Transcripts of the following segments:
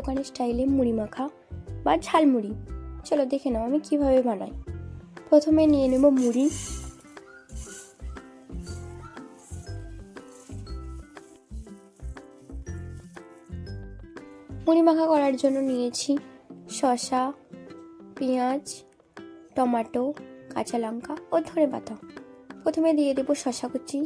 দোকানের স্টাইলে মুড়ি মাখা বা ঝালমুড়ি। চলো দেখে নাও আমি কিভাবে বানাই। প্রথমে নিয়ে নেব মুড়ি। মুড়ি মাখা করার জন্য নিয়েছি শসা, পেঁয়াজ, টমেটো, কাঁচা লঙ্কা ও ধনেপাতা। প্রথমে দিয়ে দেব শসা কুচি,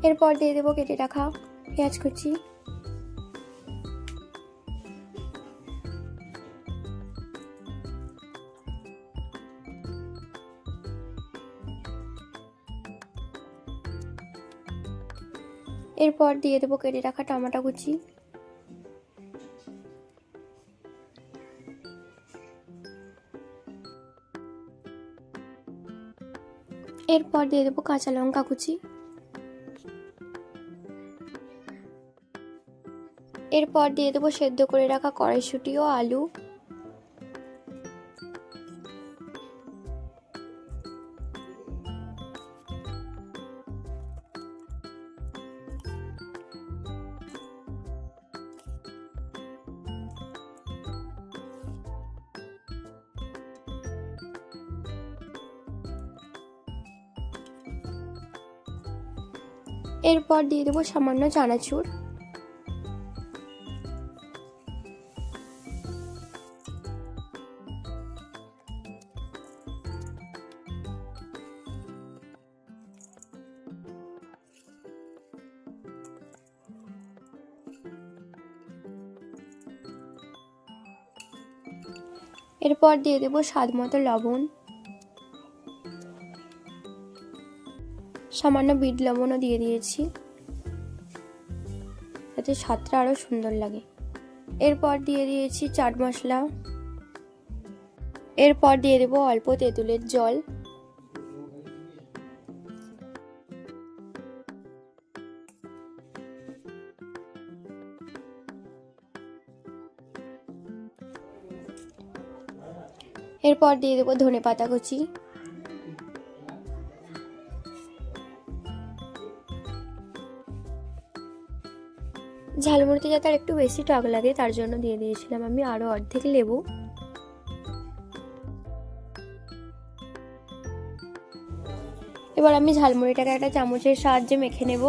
এরপর দিয়ে দেবো কেটে রাখা পেঁয়াজ কুচি, এরপর দিয়ে দেবো কেটে রাখা টমেটো কুচি, এরপর দিয়ে দেবো কাঁচা লঙ্কা কুচি, এরপর দিয়ে দেবো সেদ্ধ করে রাখা কড়াইশুঁটি ও আলু, এরপর দিয়ে দেবো সামান্য চানাচুর, এরপর দিয়ে দেবো স্বাদ মতো লবণ, সামান্য বিট লবণও দিয়ে দিয়েছি যাতে স্বাদটা আরো সুন্দর লাগে। এরপর দিয়ে দিয়েছি চাট মশলা, এরপর দিয়ে দেবো অল্প তেঁতুলের জল, এরপর দিয়ে দেবো ধনেপাতা কুচি, ঝালমুড়িতে যাতে আর একটু বেশি টক লাগে তার জন্য দিয়ে দিয়েছিলাম আমি আরো অর্ধেক লেবু। এবার আমি ঝালমুড়িটাকে একটা চামচের সাহায্যে মেখে নেব।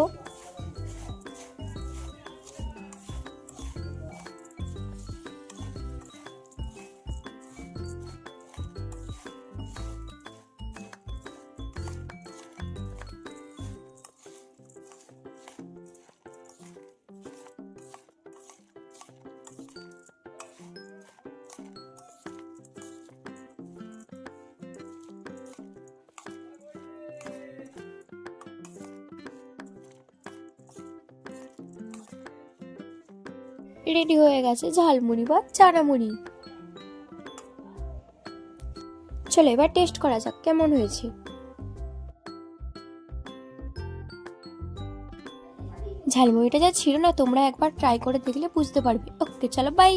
রেডি হয়ে গেছে ঝালমুড়ি বা চানামুড়ি। চলো এবার টেস্ট করা যাক কেমন হয়েছে। ঝালমুড়িটা যা ছিল না, তোমরা একবার ট্রাই করে দেখলে বুঝতে পারবে। ওকে চলো বাই।